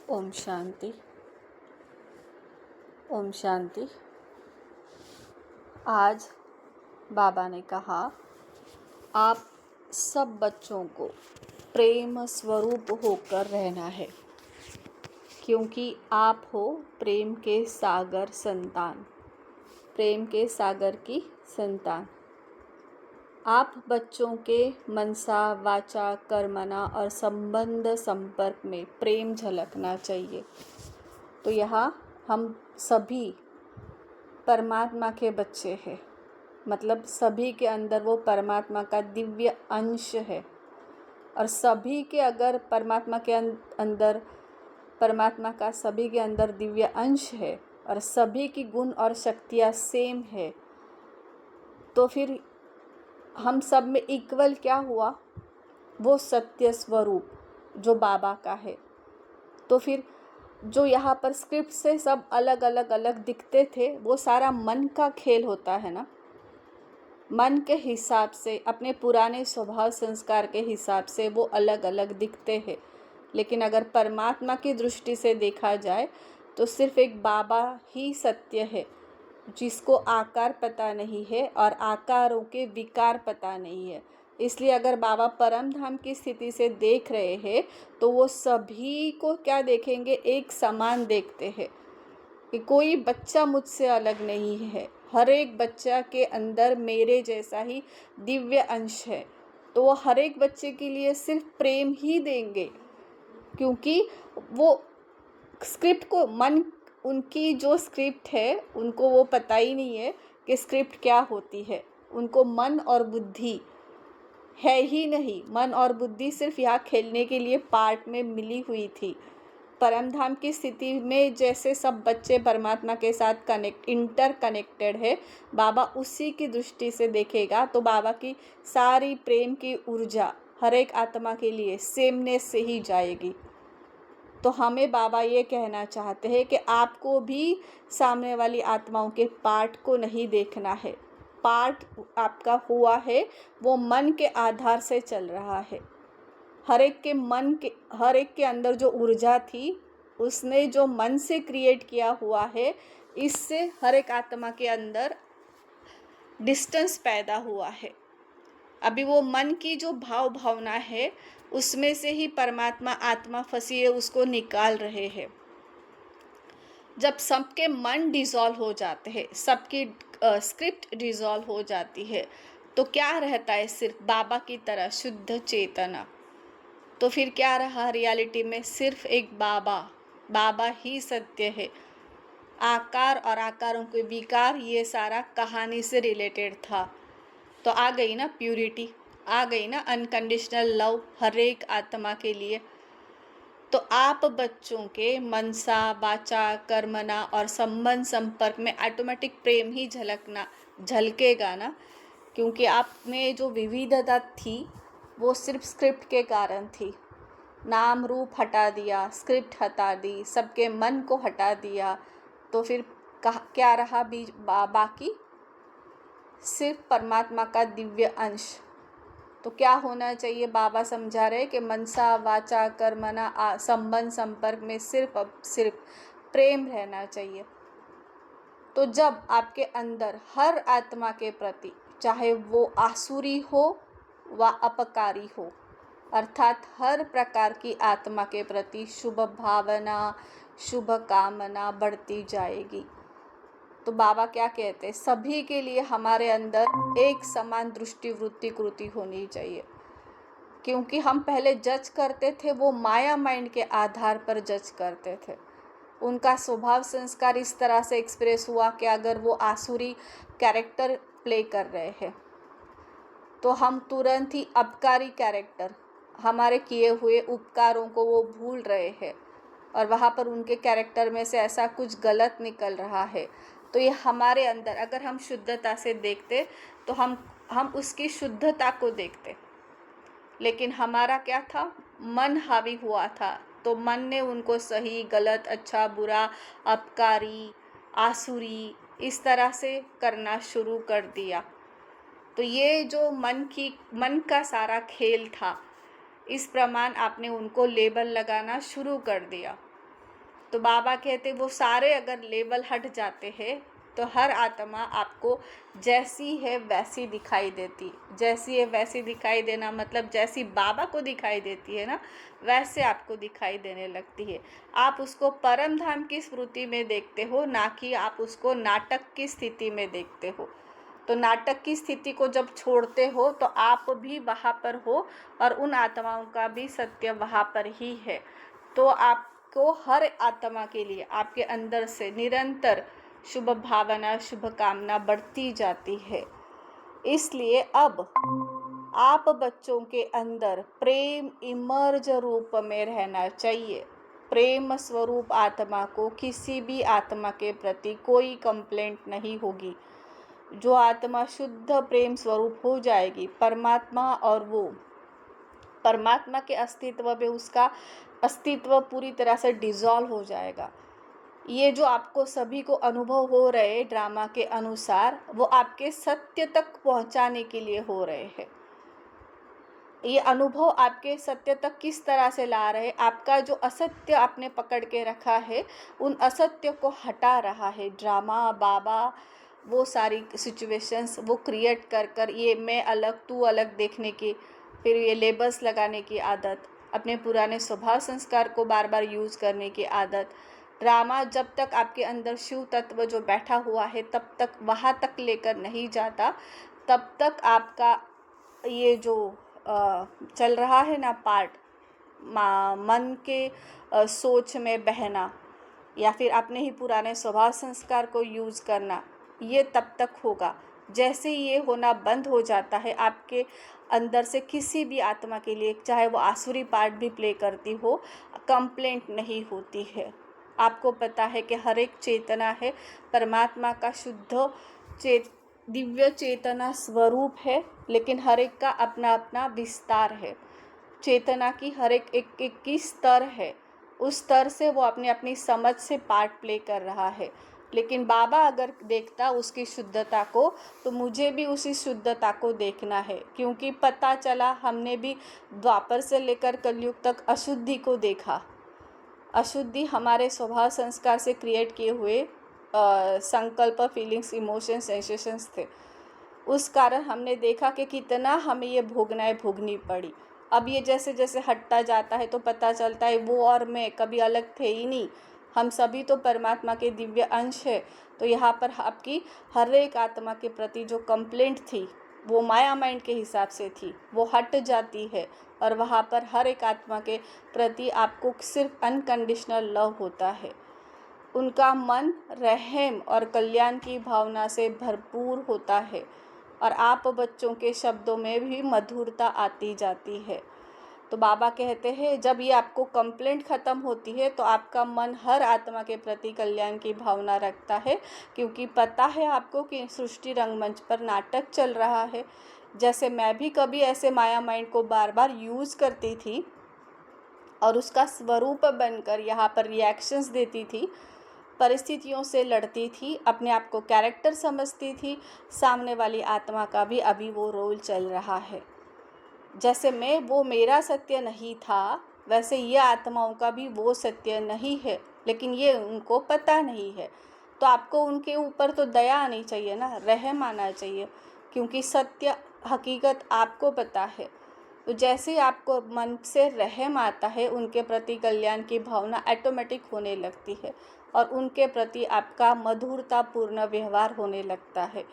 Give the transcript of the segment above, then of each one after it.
ओम शांति। ओम शांति। आज बाबा ने कहा, आप सब बच्चों को प्रेम स्वरूप होकर रहना है, क्योंकि आप हो प्रेम के सागर संतान, प्रेम के सागर की संतान। आप बच्चों के मनसा वाचा कर्मणा और संबंध संपर्क में प्रेम झलकना चाहिए। तो यहाँ हम सभी परमात्मा के बच्चे हैं, मतलब सभी के अंदर वो परमात्मा का दिव्य अंश है। और सभी के अगर परमात्मा के अंदर परमात्मा का सभी के अंदर दिव्य अंश है और सभी की गुण और शक्तियाँ सेम है, तो फिर हम सब में इक्वल क्या हुआ? वो सत्य स्वरूप जो बाबा का है। तो फिर जो यहाँ पर स्क्रिप्ट से सब अलग अलग दिखते थे, वो सारा मन का खेल होता है ना। मन के हिसाब से, अपने पुराने स्वभाव संस्कार के हिसाब से वो अलग अलग दिखते हैं। लेकिन अगर परमात्मा की दृष्टि से देखा जाए तो सिर्फ एक बाबा ही सत्य है, जिसको आकार पता नहीं है और आकारों के विकार पता नहीं है। इसलिए अगर बाबा परम धाम की स्थिति से देख रहे हैं तो वो सभी को क्या देखेंगे? एक समान देखते हैं कि कोई बच्चा मुझसे अलग नहीं है। हर एक बच्चा के अंदर मेरे जैसा ही दिव्य अंश है। तो वो हर एक बच्चे के लिए सिर्फ प्रेम ही देंगे, क्योंकि वो स्क्रिप्ट को उनकी जो स्क्रिप्ट है उनको वो पता ही नहीं है कि स्क्रिप्ट क्या होती है। उनको मन और बुद्धि है ही नहीं। मन और बुद्धि सिर्फ यहाँ खेलने के लिए पार्ट में मिली हुई थी। परमधाम की स्थिति में जैसे सब बच्चे परमात्मा के साथ इंटरकनेक्टेड है, बाबा उसी की दृष्टि से देखेगा तो बाबा की सारी प्रेम की ऊर्जा हर एक आत्मा के लिए सेमनेस से ही जाएगी। तो हमें बाबा ये कहना चाहते हैं कि आपको भी सामने वाली आत्माओं के पार्ट को नहीं देखना है। पार्ट आपका हुआ है वो मन के आधार से चल रहा है। हर एक के अंदर जो ऊर्जा थी उसने जो मन से क्रिएट किया हुआ है, इससे हर एक आत्मा के अंदर डिस्टेंस पैदा हुआ है। अभी वो मन की जो भावना है उसमें से ही परमात्मा आत्मा फंसी है, उसको निकाल रहे हैं। जब सबके मन डिसॉल्व हो जाते हैं, सबकी स्क्रिप्ट डिसॉल्व हो जाती है, तो क्या रहता है? सिर्फ बाबा की तरह शुद्ध चेतना। तो फिर क्या रहा रियलिटी में? सिर्फ एक बाबा ही सत्य है। आकार और आकारों के विकार, ये सारा कहानी से रिलेटेड था। तो आ गई ना प्यूरिटी, आ गई ना अनकंडीशनल लव हर एक आत्मा के लिए। तो आप बच्चों के मनसा वाचा कर्मणा और संबंध संपर्क में ऑटोमेटिक प्रेम ही झलकेगा ना, क्योंकि आप में जो विविधता थी वो सिर्फ स्क्रिप्ट के कारण थी। नाम रूप हटा दिया, स्क्रिप्ट हटा दी, सबके मन को हटा दिया, तो फिर क्या रहा बाकी? सिर्फ परमात्मा का दिव्य अंश। तो क्या होना चाहिए? बाबा समझा रहे कि मनसा वाचा कर्मणा संबंध संपर्क में सिर्फ प्रेम रहना चाहिए। तो जब आपके अंदर हर आत्मा के प्रति, चाहे वो आसुरी हो व अपकारी हो, अर्थात हर प्रकार की आत्मा के प्रति शुभ भावना, शुभ कामना बढ़ती जाएगी। तो बाबा क्या कहते हैं? सभी के लिए हमारे अंदर एक समान दृष्टि वृत्ति कृति होनी चाहिए। क्योंकि हम पहले जज करते थे, वो माया माइंड के आधार पर जज करते थे। उनका स्वभाव संस्कार इस तरह से एक्सप्रेस हुआ कि अगर वो आसुरी कैरेक्टर प्ले कर रहे हैं तो हम तुरंत ही अपकारी कैरेक्टर, हमारे किए हुए उपकारों को वो भूल रहे हैं और वहाँ पर उनके कैरेक्टर में से ऐसा कुछ गलत निकल रहा है। तो ये हमारे अंदर अगर हम शुद्धता से देखते तो हम उसकी शुद्धता को देखते। लेकिन हमारा क्या था? मन हावी हुआ था। तो मन ने उनको सही गलत, अच्छा बुरा, अपकारी, आसुरी इस तरह से करना शुरू कर दिया। तो ये जो मन का सारा खेल था, इस प्रमाण आपने उनको लेबल लगाना शुरू कर दिया। तो बाबा कहते वो सारे अगर लेवल हट जाते हैं तो हर आत्मा आपको जैसी है वैसी दिखाई देती। जैसी है वैसी दिखाई देना मतलब जैसी बाबा को दिखाई देती है ना, वैसे आपको दिखाई देने लगती है। आप उसको परम धाम की स्मृति में देखते हो, ना कि आप उसको नाटक की स्थिति में देखते हो। तो नाटक की स्थिति को जब छोड़ते हो तो आप भी वहाँ पर हो और उन आत्माओं का भी सत्य वहाँ पर ही है। तो आपको हर आत्मा के लिए आपके अंदर से निरंतर शुभ भावना, शुभ कामना बढ़ती जाती है। इसलिए अब आप बच्चों के अंदर प्रेम इमर्ज रूप में रहना चाहिए। प्रेम स्वरूप आत्मा को किसी भी आत्मा के प्रति कोई कंप्लेंट नहीं होगी। जो आत्मा शुद्ध प्रेम स्वरूप हो जाएगी परमात्मा, और वो परमात्मा के अस्तित्व में उसका अस्तित्व पूरी तरह से डिसॉल्व हो जाएगा। ये जो आपको सभी को अनुभव हो रहे ड्रामा के अनुसार, वो आपके सत्य तक पहुंचाने के लिए हो रहे हैं। ये अनुभव आपके सत्य तक किस तरह से ला रहे, आपका जो असत्य आपने पकड़ के रखा है उन असत्य को हटा रहा है ड्रामा बाबा। वो सारी सिचुएशंस वो क्रिएट कर कर ये मैं अलग तू अलग देखने की, फिर ये लेबल्स लगाने की आदत, अपने पुराने स्वभाव संस्कार को बार बार यूज़ करने की आदत। ड्रामा जब तक आपके अंदर शिव तत्व जो बैठा हुआ है तब तक वहाँ तक लेकर नहीं जाता, तब तक आपका ये जो चल रहा है ना पार्ट, मन के सोच में बहना या फिर अपने ही पुराने स्वभाव संस्कार को यूज़ करना, ये तब तक होगा। जैसे ये होना बंद हो जाता है आपके अंदर से किसी भी आत्मा के लिए, चाहे वो आसुरी पार्ट भी प्ले करती हो, कंप्लेंट नहीं होती है। आपको पता है कि हर एक चेतना है परमात्मा का शुद्ध दिव्य चेतना स्वरूप है, लेकिन हर एक का अपना अपना विस्तार है। चेतना की हर एक की स्तर है, उस स्तर से वो अपनी अपनी समझ से पार्ट प्ले कर रहा है। लेकिन बाबा अगर देखता उसकी शुद्धता को, तो मुझे भी उसी शुद्धता को देखना है, क्योंकि पता चला हमने भी द्वापर से लेकर कलयुग तक अशुद्धि को देखा। अशुद्धि हमारे स्वभाव संस्कार से क्रिएट किए हुए संकल्प, फीलिंग्स, इमोशंस, सेंसेशंस थे। उस कारण हमने देखा कि कितना हमें ये भोगनी पड़ी। अब ये जैसे जैसे हटता जाता है तो पता चलता है वो और मैं कभी अलग थे ही नहीं, हम सभी तो परमात्मा के दिव्य अंश है। तो यहाँ पर आपकी हर एक आत्मा के प्रति जो कंप्लेंट थी वो माया माइंड के हिसाब से थी, वो हट जाती है और वहाँ पर हर एक आत्मा के प्रति आपको सिर्फ अनकंडीशनल लव होता है। उनका मन रहम और कल्याण की भावना से भरपूर होता है और आप बच्चों के शब्दों में भी मधुरता आती जाती है। तो बाबा कहते हैं जब ये आपको कंप्लेंट ख़त्म होती है तो आपका मन हर आत्मा के प्रति कल्याण की भावना रखता है, क्योंकि पता है आपको कि सृष्टि रंगमंच पर नाटक चल रहा है। जैसे मैं भी कभी ऐसे माया माइंड को बार बार यूज़ करती थी और उसका स्वरूप बनकर यहाँ पर रिएक्शंस देती थी, परिस्थितियों से लड़ती थी, अपने आप को कैरेक्टर समझती थी, सामने वाली आत्मा का भी अभी वो रोल चल रहा है। जैसे मैं वो मेरा सत्य नहीं था, वैसे ये आत्माओं का भी वो सत्य नहीं है, लेकिन ये उनको पता नहीं है। तो आपको उनके ऊपर तो दया आनी चाहिए ना, रहम आना चाहिए, क्योंकि सत्य हकीकत आपको पता है। तो जैसे ही आपको मन से रहम आता है, उनके प्रति कल्याण की भावना ऑटोमेटिक होने लगती है और उनके प्रति आपका मधुरतापूर्ण व्यवहार होने लगता है,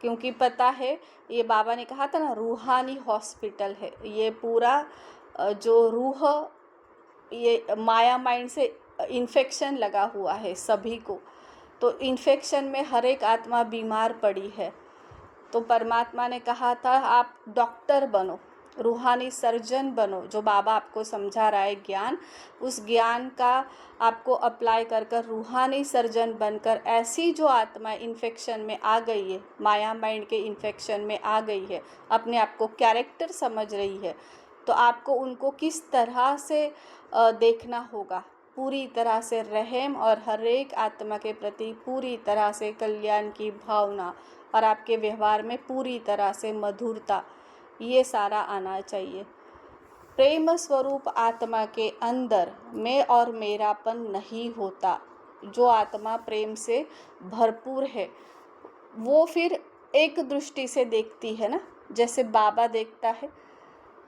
क्योंकि पता है ये बाबा ने कहा था ना, रूहानी हॉस्पिटल है ये पूरा। जो रूह, ये माया माइंड से इन्फेक्शन लगा हुआ है सभी को, तो इन्फेक्शन में हर एक आत्मा बीमार पड़ी है। तो परमात्मा ने कहा था आप डॉक्टर बनो, रूहानी सर्जन बनो। जो बाबा आपको समझा रहा है ज्ञान, उस ज्ञान का आपको अप्लाई कर कर रूहानी सर्जन बनकर ऐसी जो आत्मा इन्फेक्शन में आ गई है, माया माइंड के इन्फेक्शन में आ गई है, अपने आप को कैरेक्टर समझ रही है, तो आपको उनको किस तरह से देखना होगा, पूरी तरह से रहम और हर एक आत्मा के प्रति पूरी तरह से कल्याण की भावना और आपके व्यवहार में पूरी तरह से मधुरता, ये सारा आना चाहिए। प्रेम स्वरूप आत्मा के अंदर मैं और मेरापन नहीं होता। जो आत्मा प्रेम से भरपूर है वो फिर एक दृष्टि से देखती है ना, जैसे बाबा देखता है।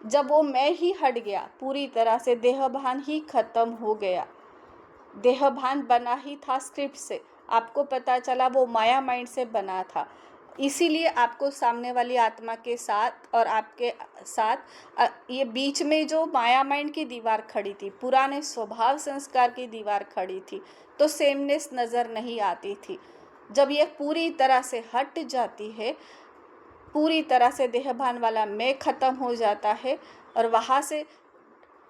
जब वो मैं ही हट गया, पूरी तरह से देहभान ही खत्म हो गया, देहभान बना ही था स्क्रिप्ट से, आपको पता चला वो माया माइंड से बना था। इसीलिए आपको सामने वाली आत्मा के साथ और आपके साथ ये बीच में जो माया माइंड की दीवार खड़ी थी, पुराने स्वभाव संस्कार की दीवार खड़ी थी, तो सेमनेस नज़र नहीं आती थी। जब ये पूरी तरह से हट जाती है, पूरी तरह से देहभान वाला मैं खत्म हो जाता है और वहाँ से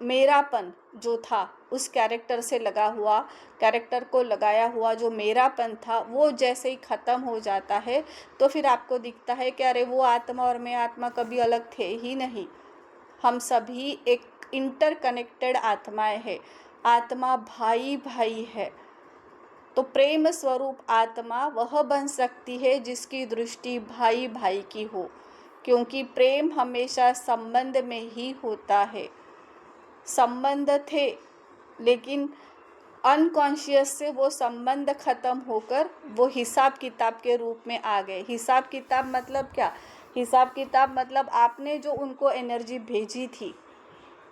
मेरापन जो था, उस कैरेक्टर से लगा हुआ, कैरेक्टर को लगाया हुआ जो मेरापन था, वो जैसे ही ख़त्म हो जाता है तो फिर आपको दिखता है कि अरे वो आत्मा और मैं आत्मा कभी अलग थे ही नहीं। हम सभी एक इंटरकनेक्टेड आत्माएं हैं। आत्मा भाई भाई है। तो प्रेम स्वरूप आत्मा वह बन सकती है जिसकी दृष्टि भाई भाई की हो, क्योंकि प्रेम हमेशा संबंध में ही होता है। संबंध थे लेकिन अनकॉन्शियस से वो संबंध खत्म होकर वो हिसाब किताब के रूप में आ गए। हिसाब किताब मतलब क्या? हिसाब किताब मतलब आपने जो उनको एनर्जी भेजी थी,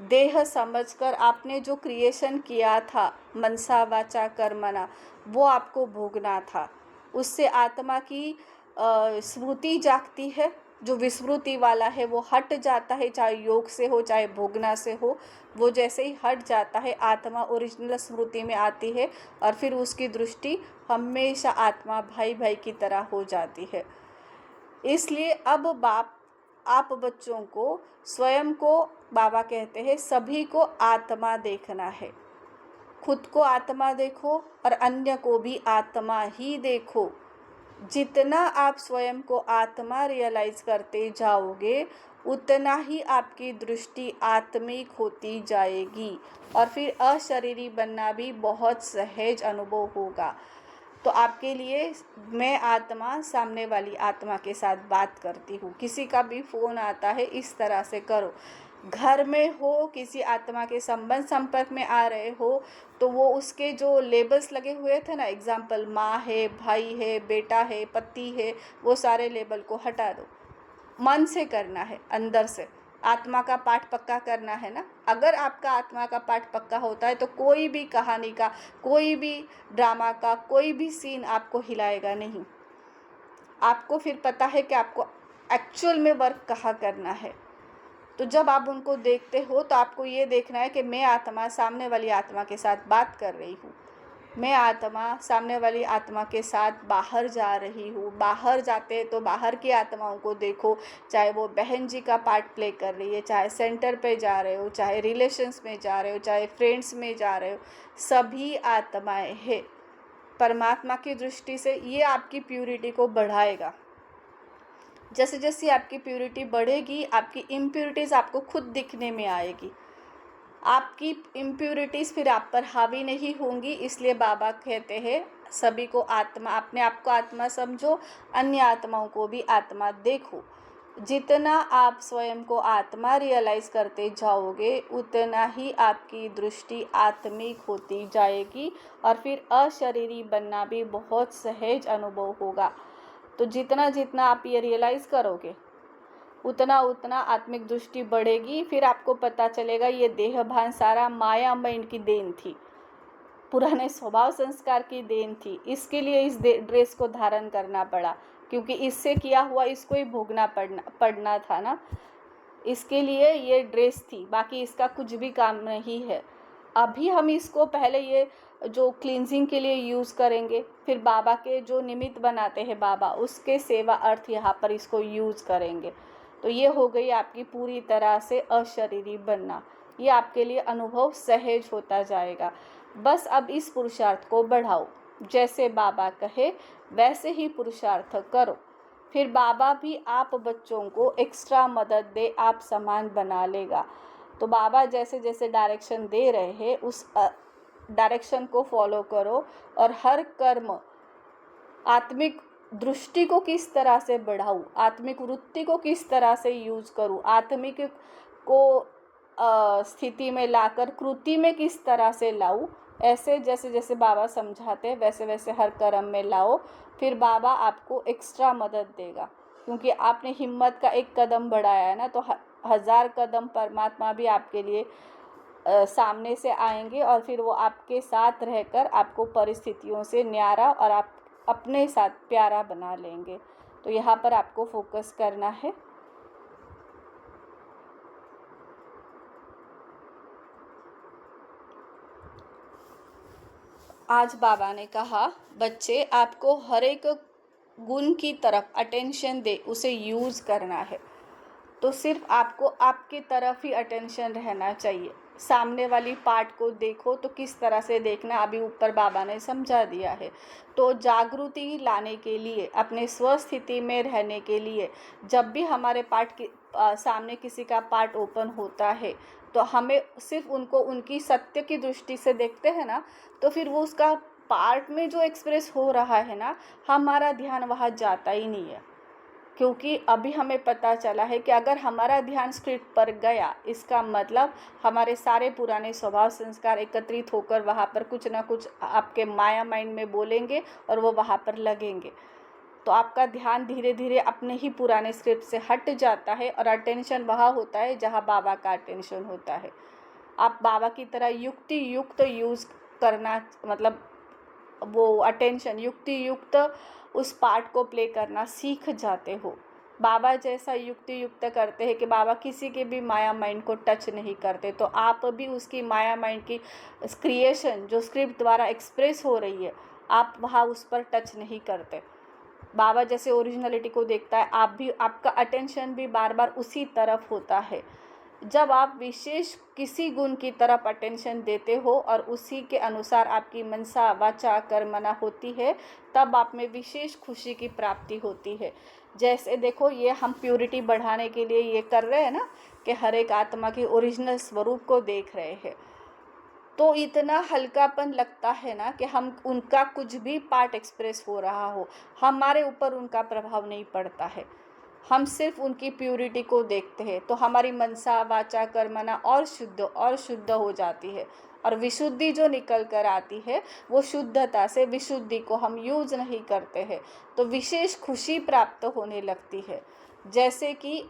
देह समझकर आपने जो क्रिएशन किया था, मनसा वाचा कर्मणा, वो आपको भोगना था। उससे आत्मा की स्मृति जागती है। जो विस्मृति वाला है वो हट जाता है, चाहे योग से हो चाहे भोगना से हो। वो जैसे ही हट जाता है, आत्मा ओरिजिनल स्मृति में आती है और फिर उसकी दृष्टि हमेशा आत्मा भाई भाई की तरह हो जाती है। इसलिए अब आप बच्चों को, स्वयं को, बाबा कहते हैं सभी को आत्मा देखना है। खुद को आत्मा देखो और अन्य को भी आत्मा ही देखो। जितना आप स्वयं को आत्मा रियलाइज करते जाओगे, उतना ही आपकी दृष्टि आत्मिक होती जाएगी और फिर अशरीरी बनना भी बहुत सहज अनुभव होगा। तो आपके लिए मैं आत्मा सामने वाली आत्मा के साथ बात करती हूँ। किसी का भी फ़ोन आता है, इस तरह से करो। घर में हो, किसी आत्मा के संपर्क में आ रहे हो, तो वो उसके जो लेबल्स लगे हुए थे ना, एग्जाम्पल माँ है, भाई है, बेटा है, पति है, वो सारे लेबल को हटा दो। मन से करना है, अंदर से आत्मा का पाठ पक्का करना है ना। अगर आपका आत्मा का पाठ पक्का होता है तो कोई भी कहानी का, कोई भी ड्रामा का, कोई भी सीन आपको हिलाएगा नहीं। आपको फिर पता है कि आपको एक्चुअल में वर्क कहाँ करना है। तो जब आप उनको देखते हो तो आपको ये देखना है कि मैं आत्मा सामने वाली आत्मा के साथ बात कर रही हूँ। मैं आत्मा सामने वाली आत्मा के साथ बाहर जा रही हूँ। बाहर जाते तो बाहर की आत्माओं को देखो, चाहे वो बहन जी का पार्ट प्ले कर रही है, चाहे सेंटर पे जा रहे हो, चाहे रिलेशंस में जा रहे हो, चाहे फ्रेंड्स में जा रहे हो, सभी आत्माएं हैं। परमात्मा की दृष्टि से ये आपकी प्यूरिटी को बढ़ाएगा। जैसे जैसे आपकी प्यूरिटी बढ़ेगी, आपकी इम्प्यूरिटीज़ आपको खुद दिखने में आएगी। आपकी इम्प्यूरिटीज़ फिर आप पर हावी नहीं होंगी। इसलिए बाबा कहते हैं सभी को आत्मा, अपने आप को आत्मा समझो, अन्य आत्माओं को भी आत्मा देखो। जितना आप स्वयं को आत्मा रियलाइज़ करते जाओगे, उतना ही आपकी दृष्टि आत्मिक होती जाएगी और फिर अशरीरी बनना भी बहुत सहज अनुभव होगा। तो जितना जितना आप ये रियलाइज़ करोगे, उतना उतना आत्मिक दृष्टि बढ़ेगी। फिर आपको पता चलेगा ये देहभान सारा माया माइंड की देन थी, पुराने स्वभाव संस्कार की देन थी। इसके लिए इस ड्रेस को धारण करना पड़ा, क्योंकि इससे किया हुआ इसको ही भोगना पड़ना था ना। इसके लिए ये ड्रेस थी, बाकी इसका कुछ भी काम नहीं है। अभी हम इसको पहले ये जो क्लींजिंग के लिए यूज़ करेंगे, फिर बाबा के जो निमित्त बनाते हैं बाबा, उसके सेवा अर्थ यहाँ पर इसको यूज़ करेंगे। तो ये हो गई आपकी पूरी तरह से अशरीरी बनना। ये आपके लिए अनुभव सहज होता जाएगा। बस अब इस पुरुषार्थ को बढ़ाओ, जैसे बाबा कहे वैसे ही पुरुषार्थ करो। फिर बाबा भी आप बच्चों को एक्स्ट्रा मदद दे, आप समान बना लेगा। तो बाबा जैसे जैसे डायरेक्शन दे रहे हैं, उस डायरेक्शन को फॉलो करो और हर कर्म आत्मिक दृष्टि को किस तरह से बढ़ाऊँ, आत्मिक वृत्ति को किस तरह से यूज़ करूँ, आत्मिक को स्थिति में लाकर कृति में किस तरह से लाऊं, ऐसे जैसे जैसे बाबा समझाते हैं वैसे वैसे हर कर्म में लाओ, फिर बाबा आपको एक्स्ट्रा मदद देगा। क्योंकि आपने हिम्मत का एक कदम बढ़ाया है ना, तो 1000 कदम परमात्मा भी आपके लिए सामने से आएंगे और फिर वो आपके साथ रहकर आपको परिस्थितियों से न्यारा और आप अपने साथ प्यारा बना लेंगे। तो यहाँ पर आपको फोकस करना है। आज बाबा ने कहा, बच्चे आपको हर एक गुण की तरफ अटेंशन दे, उसे यूज़ करना है। तो सिर्फ आपको आपकी तरफ ही अटेंशन रहना चाहिए। सामने वाली पार्ट को देखो तो किस तरह से देखना, अभी ऊपर बाबा ने समझा दिया है। तो जागृति लाने के लिए, अपने स्वस्थिति में रहने के लिए, जब भी हमारे सामने किसी का पार्ट ओपन होता है तो हमें सिर्फ उनको उनकी सत्य की दृष्टि से देखते हैं ना, तो फिर वो उसका पार्ट में जो एक्सप्रेस हो रहा है ना, हमारा ध्यान वहाँ जाता ही नहीं है। क्योंकि अभी हमें पता चला है कि अगर हमारा ध्यान स्क्रिप्ट पर गया, इसका मतलब हमारे सारे पुराने स्वभाव संस्कार एकत्रित होकर वहाँ पर कुछ ना कुछ आपके माया माइंड में बोलेंगे और वो वहाँ पर लगेंगे। तो आपका ध्यान धीरे धीरे अपने ही पुराने स्क्रिप्ट से हट जाता है और अटेंशन वहाँ होता है जहाँ बाबा का अटेंशन होता है। आप बाबा की तरह युक्ति युक्त यूज़ करना, मतलब वो अटेंशन युक्ति युक्त उस पार्ट को प्ले करना सीख जाते हो। बाबा जैसा युक्ति युक्त करते हैं कि बाबा किसी के भी माया माइंड को टच नहीं करते, तो आप भी उसकी माया माइंड की क्रिएशन जो स्क्रिप्ट द्वारा एक्सप्रेस हो रही है, आप वहाँ उस पर टच नहीं करते। बाबा जैसे ओरिजिनलिटी को देखता है, आप भी, आपका अटेंशन भी बार बार उसी तरफ होता है। जब आप विशेष किसी गुण की तरफ अटेंशन देते हो और उसी के अनुसार आपकी मनसा वाचा कर्मना होती है, तब आप में विशेष खुशी की प्राप्ति होती है। जैसे देखो, ये हम प्योरिटी बढ़ाने के लिए ये कर रहे हैं ना, कि हर एक आत्मा के ओरिजिनल स्वरूप को देख रहे हैं, तो इतना हल्कापन लगता है ना कि हम उनका कुछ भी पार्ट एक्सप्रेस हो रहा हो, हमारे ऊपर उनका प्रभाव नहीं पड़ता है। हम सिर्फ उनकी प्यूरिटी को देखते हैं, तो हमारी मनसा वाचा कर्मना और शुद्ध हो जाती है। और विशुद्धि जो निकल कर आती है, वो शुद्धता से विशुद्धि को हम यूज नहीं करते हैं, तो विशेष खुशी प्राप्त होने लगती है। जैसे कि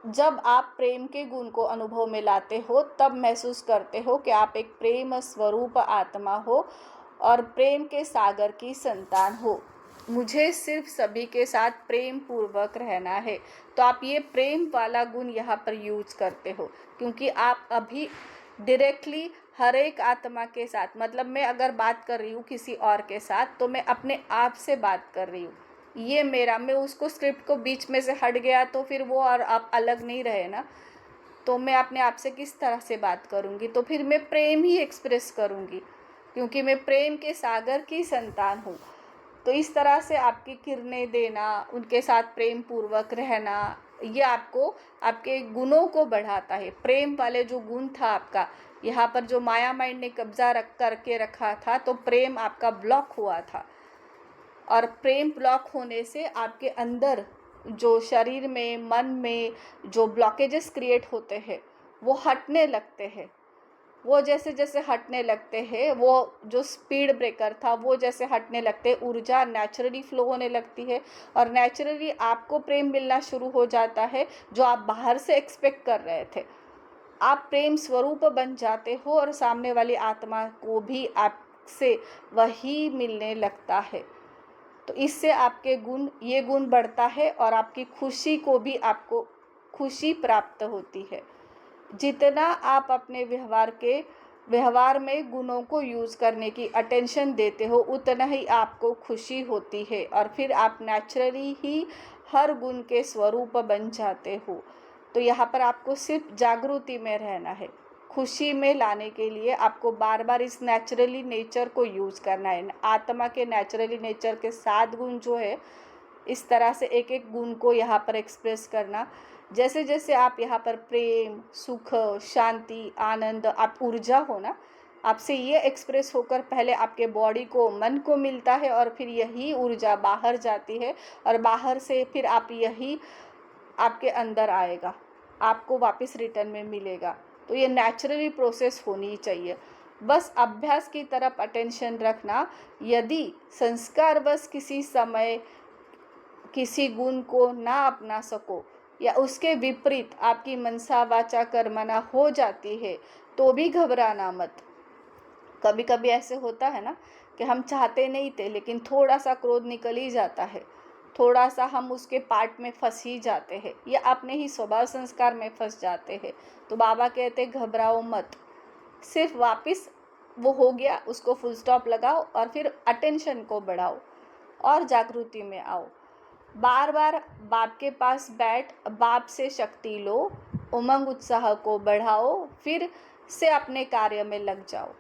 जब आप प्रेम के गुण को अनुभव में लाते हो, तब महसूस करते हो कि आप एक प्रेम स्वरूप आत्मा हो और प्रेम के सागर की संतान हो। मुझे सिर्फ सभी के साथ प्रेम पूर्वक रहना है। तो आप ये प्रेम वाला गुण यहाँ पर यूज करते हो, क्योंकि आप अभी डायरेक्टली हर एक आत्मा के साथ, मतलब मैं अगर बात कर रही हूँ किसी और के साथ, तो मैं अपने आप से बात कर रही हूँ। ये मेरा, मैं उसको स्क्रिप्ट को बीच में से हट गया तो फिर वो और आप अलग नहीं रहे ना, तो मैं अपने आप से किस तरह से बात करूँगी? तो फिर मैं प्रेम ही एक्सप्रेस करूँगी, क्योंकि मैं प्रेम के सागर की संतान हूँ। तो इस तरह से आपकी किरणें देना, उनके साथ प्रेम पूर्वक रहना, ये आपको आपके गुणों को बढ़ाता है। प्रेम वाले जो गुण था आपका, यहाँ पर जो माया माइंड ने कब्जा करके रखा था, तो प्रेम आपका ब्लॉक हुआ था। और प्रेम ब्लॉक होने से आपके अंदर जो शरीर में, मन में जो ब्लॉकेजेस क्रिएट होते हैं, वो हटने लगते हैं। वो जैसे जैसे हटने लगते हैं, वो जो स्पीड ब्रेकर था वो जैसे हटने लगते हैं, ऊर्जा नेचुरली फ्लो होने लगती है और नेचुरली आपको प्रेम मिलना शुरू हो जाता है, जो आप बाहर से एक्सपेक्ट कर रहे थे। आप प्रेम स्वरूप बन जाते हो और सामने वाली आत्मा को भी आपसे वही मिलने लगता है। तो इससे आपके ये गुण बढ़ता है और आपकी खुशी को भी आपको खुशी प्राप्त होती है। जितना आप अपने व्यवहार में गुणों को यूज़ करने की अटेंशन देते हो, उतना ही आपको खुशी होती है और फिर आप नेचुरली ही हर गुण के स्वरूप बन जाते हो। तो यहाँ पर आपको सिर्फ जागृति में रहना है। खुशी में लाने के लिए आपको बार बार इस नेचुरली नेचर को यूज़ करना है। आत्मा के नेचुरली नेचर के 7 गुण जो है, इस तरह से एक एक गुण को यहाँ पर एक्सप्रेस करना। जैसे जैसे आप यहाँ पर प्रेम, सुख, शांति, आनंद, आप ऊर्जा हो ना, आपसे ये एक्सप्रेस होकर पहले आपके बॉडी को, मन को मिलता है और फिर यही ऊर्जा बाहर जाती है और बाहर से फिर आप यही आपके अंदर आएगा, आपको वापस रिटर्न में मिलेगा। तो ये नेचुरली प्रोसेस होनी चाहिए। बस अभ्यास की तरफ अटेंशन रखना। यदि संस्कार बस किसी समय किसी गुण को ना अपना सको या उसके विपरीत आपकी मनसा वाचा कर्मणा हो जाती है तो भी घबराना मत। कभी कभी ऐसे होता है ना कि हम चाहते नहीं थे लेकिन थोड़ा सा क्रोध निकल ही जाता है, थोड़ा सा हम उसके पार्ट में फंस ही जाते हैं या अपने ही स्वभाव संस्कार में फंस जाते हैं। तो बाबा कहते घबराओ मत, सिर्फ वापस वो हो गया उसको फुल स्टॉप लगाओ और फिर अटेंशन को बढ़ाओ और जागृति में आओ। बार बार बाप के पास बैठ बाप से शक्ति लो, उमंग उत्साह को बढ़ाओ, फिर से अपने कार्य में लग जाओ।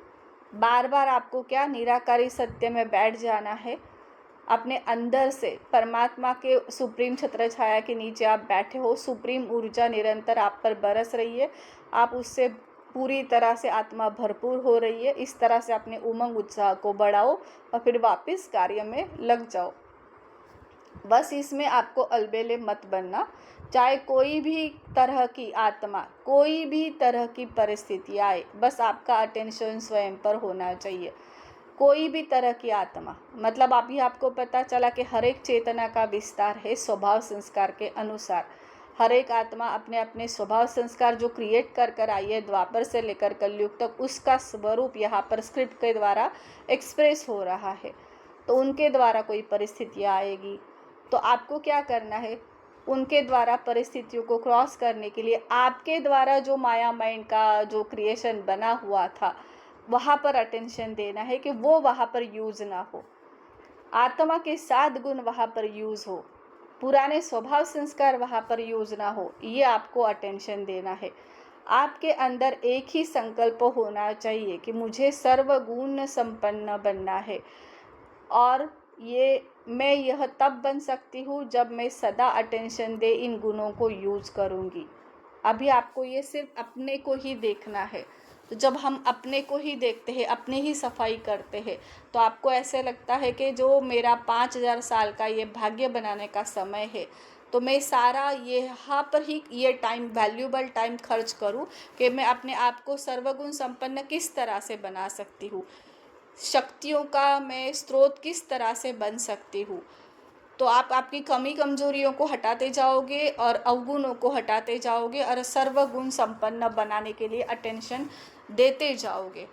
बार बार आपको क्या निराकारी सत्य में बैठ जाना है। अपने अंदर से परमात्मा के सुप्रीम छत्र छाया के नीचे आप बैठे हो, सुप्रीम ऊर्जा निरंतर आप पर बरस रही है, आप उससे पूरी तरह से आत्मा भरपूर हो रही है। इस तरह से अपने उमंग उत्साह को बढ़ाओ और फिर वापस कार्य में लग जाओ। बस इसमें आपको अलबेले मत बनना। चाहे कोई भी तरह की आत्मा, कोई भी तरह की परिस्थिति आए, बस आपका अटेंशन स्वयं पर होना चाहिए। कोई भी तरह की आत्मा, मतलब अभी आपको पता चला कि हर एक चेतना का विस्तार है स्वभाव संस्कार के अनुसार। हर एक आत्मा अपने अपने स्वभाव संस्कार जो क्रिएट कर कर आई है द्वापर से लेकर कलयुग तक, उसका स्वरूप यहाँ पर स्क्रिप्ट के द्वारा एक्सप्रेस हो रहा है। तो उनके द्वारा कोई परिस्थितियाँ आएगी तो आपको क्या करना है, उनके द्वारा परिस्थितियों को क्रॉस करने के लिए आपके द्वारा जो माया माइंड का जो क्रिएशन बना हुआ था वहाँ पर अटेंशन देना है कि वो वहाँ पर यूज़ ना हो, आत्मा के 7 गुण वहाँ पर यूज़ हो, पुराने स्वभाव संस्कार वहाँ पर यूज़ ना हो। ये आपको अटेंशन देना है। आपके अंदर एक ही संकल्प होना चाहिए कि मुझे सर्वगुण संपन्न बनना है और मैं यह तब बन सकती हूँ जब मैं सदा अटेंशन दे इन गुणों को यूज़ करूँगी। अभी आपको ये सिर्फ अपने को ही देखना है। तो जब हम अपने को ही देखते हैं, अपने ही सफाई करते हैं, तो आपको ऐसे लगता है कि जो मेरा 5000 साल का ये भाग्य बनाने का समय है, तो मैं सारा यहाँ पर ही ये टाइम, वैल्यूबल टाइम खर्च करूँ कि मैं अपने आप को सर्वगुण संपन्न किस तरह से बना सकती हूँ, शक्तियों का मैं स्रोत किस तरह से बन सकती हूँ। तो आप आपकी कमी कमजोरियों को हटाते जाओगे और अवगुणों को हटाते जाओगे और सर्वगुण संपन्न बनाने के लिए अटेंशन देते जाओगे।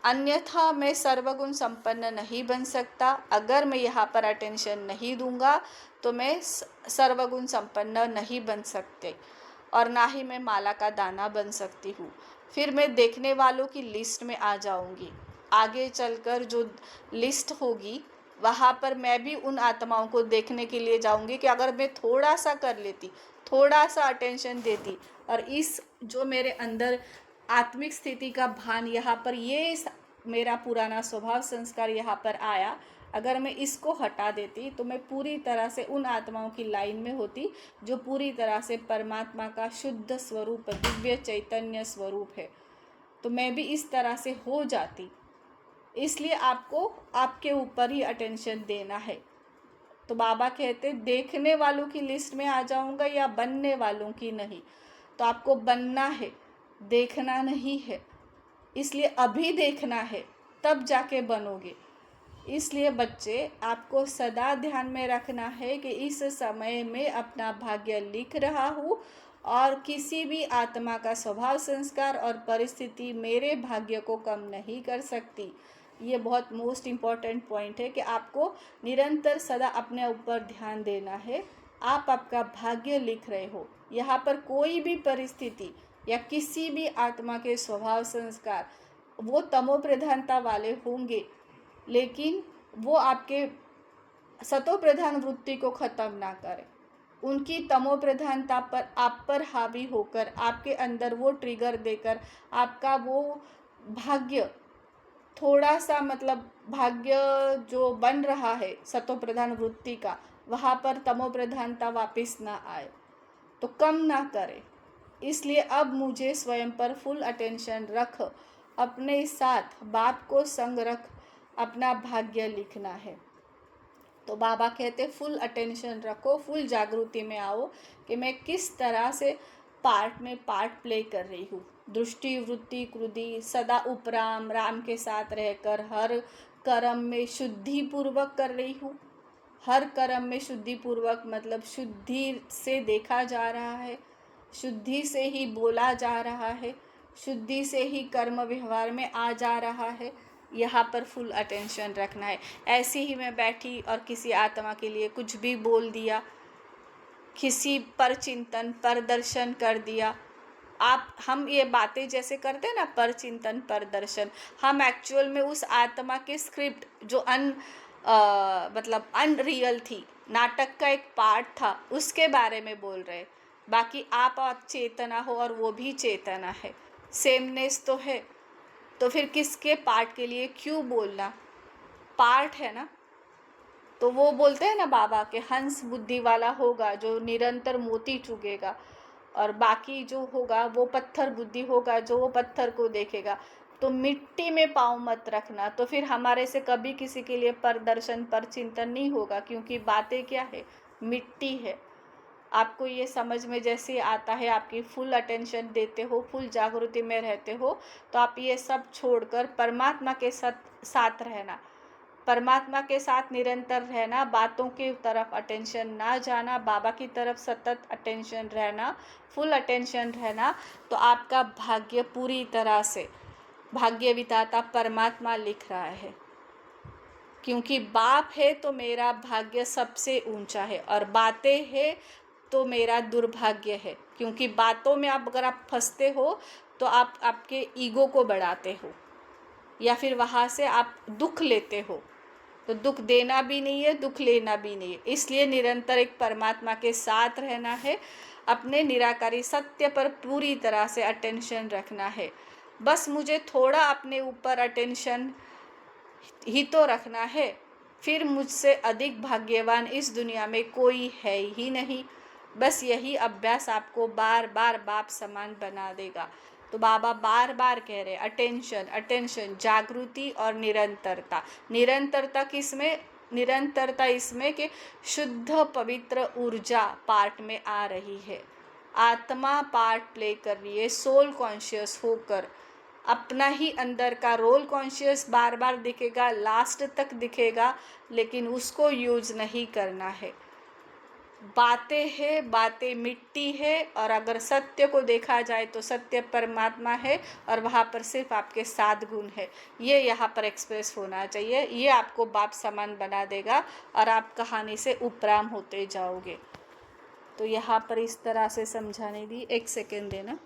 अन्यथा मैं सर्वगुण संपन्न नहीं बन सकता। अगर मैं यहाँ पर अटेंशन नहीं दूंगा तो मैं सर्वगुण संपन्न नहीं बन सकते और ना ही मैं माला का दाना बन सकती हूँ। फिर मैं देखने वालों की लिस्ट में आ जाऊंगी। आगे चलकर जो लिस्ट होगी वहाँ पर मैं भी उन आत्माओं को देखने के लिए जाऊंगी कि अगर मैं थोड़ा सा कर लेती, थोड़ा सा अटेंशन देती और इस जो मेरे अंदर आत्मिक स्थिति का भान यहाँ पर, ये मेरा पुराना स्वभाव संस्कार यहाँ पर आया, अगर मैं इसको हटा देती तो मैं पूरी तरह से उन आत्माओं की लाइन में होती जो पूरी तरह से परमात्मा का शुद्ध स्वरूप, दिव्य चैतन्य स्वरूप है। तो मैं भी इस तरह से हो जाती। इसलिए आपको आपके ऊपर ही अटेंशन देना है। तो बाबा कहते देखने वालों की लिस्ट में आ जाऊंगा या बनने वालों की नहीं। तो आपको बनना है, देखना नहीं है। इसलिए अभी देखना है, तब जाके बनोगे। इसलिए बच्चे, आपको सदा ध्यान में रखना है कि इस समय में अपना भाग्य लिख रहा हूँ और किसी भी आत्मा का स्वभाव संस्कार और परिस्थिति मेरे भाग्य को कम नहीं कर सकती। ये बहुत मोस्ट इम्पॉर्टेंट पॉइंट है कि आपको निरंतर सदा अपने ऊपर ध्यान देना है। आप आपका भाग्य लिख रहे हो। यहाँ पर कोई भी परिस्थिति या किसी भी आत्मा के स्वभाव संस्कार वो तमो प्रधानता वाले होंगे, लेकिन वो आपके सतो प्रधान वृत्ति को ख़त्म ना करें। उनकी तमो प्रधानता पर आप पर हावी होकर आपके अंदर वो ट्रिगर देकर आपका वो भाग्य थोड़ा सा, मतलब भाग्य जो बन रहा है सतो प्रधान वृत्ति का, वहाँ पर तमो प्रधानता वापस ना आए, तो कम ना करे। इसलिए अब मुझे स्वयं पर फुल अटेंशन रख, अपने साथ बाप को संग रख, अपना भाग्य लिखना है। तो बाबा कहते फुल अटेंशन रखो, फुल जागृति में आओ कि मैं किस तरह से पार्ट में पार्ट प्ले कर रही हूँ। दृष्टि वृत्ति क्रुद्धि सदा उपराम राम के साथ रहकर हर कर्म में शुद्धि पूर्वक कर रही हूँ। हर कर्म में शुद्धि पूर्वक मतलब शुद्धि से देखा जा रहा है, शुद्धि से ही बोला जा रहा है, शुद्धि से ही कर्म व्यवहार में आ जा रहा है। यहाँ पर फुल अटेंशन रखना है। ऐसी ही मैं बैठी और किसी आत्मा के लिए कुछ भी बोल दिया, किसी पर चिंतन पर दर्शन कर दिया। हम ये बातें जैसे करते हैं ना, पर चिंतन पर दर्शन, हम एक्चुअल में उस आत्मा के स्क्रिप्ट जो मतलब अनरियल थी, नाटक का एक पार्ट था, उसके बारे में बोल रहे। बाकी आप चेतना हो और वो भी चेतना है, सेमनेस तो है, तो फिर किसके पार्ट के लिए क्यों बोलना? पार्ट है ना। तो वो बोलते हैं ना बाबा के हंस बुद्धि वाला होगा जो निरंतर मोती चुगेगा, और बाकी जो होगा वो पत्थर बुद्धि होगा जो वो पत्थर को देखेगा। तो मिट्टी में पाँव मत रखना, तो फिर हमारे से कभी किसी के लिए परदर्शन पर चिंतन नहीं होगा, क्योंकि बातें क्या है, मिट्टी है। आपको ये समझ में जैसे आता है, आपकी फुल अटेंशन देते हो, फुल जागृति में रहते हो, तो आप ये सब छोड़कर परमात्मा के साथ रहना, परमात्मा के साथ निरंतर रहना, बातों की तरफ अटेंशन ना जाना, बाबा की तरफ सतत अटेंशन रहना, फुल अटेंशन रहना। तो आपका भाग्य पूरी तरह से भाग्य विधाता परमात्मा लिख रहा है, क्योंकि बाप है तो मेरा भाग्य सबसे ऊंचा है, और बातें है तो मेरा दुर्भाग्य है, क्योंकि बातों में अगर आप फंसते हो तो आप आपके ईगो को बढ़ाते हो, या फिर वहाँ से आप दुख लेते हो। तो दुख देना भी नहीं है, दुख लेना भी नहीं है। इसलिए निरंतर एक परमात्मा के साथ रहना है, अपने निराकारी सत्य पर पूरी तरह से अटेंशन रखना है। बस मुझे थोड़ा अपने ऊपर अटेंशन ही तो रखना है, फिर मुझसे अधिक भाग्यवान इस दुनिया में कोई है ही नहीं। बस यही अभ्यास आपको बार बार बाप समान बना देगा। तो बाबा बार बार कह रहे अटेंशन अटेंशन, जागृति और निरंतरता। निरंतरता किसमें? निरंतरता इसमें कि शुद्ध पवित्र ऊर्जा पार्ट में आ रही है, आत्मा पार्ट प्ले कर रही है, सोल कॉन्शियस होकर अपना ही अंदर का रोल कॉन्शियस बार बार दिखेगा, लास्ट तक दिखेगा, लेकिन उसको यूज नहीं करना है। बातें है, बातें मिट्टी है, और अगर सत्य को देखा जाए तो सत्य परमात्मा है, और वहाँ पर सिर्फ आपके 7 गुण है। ये यहाँ पर एक्सप्रेस होना चाहिए। ये आपको बाप समान बना देगा और आप कहानी से उपराम होते जाओगे। तो यहाँ पर इस तरह से समझाने दी। 1 सेकेंड देना।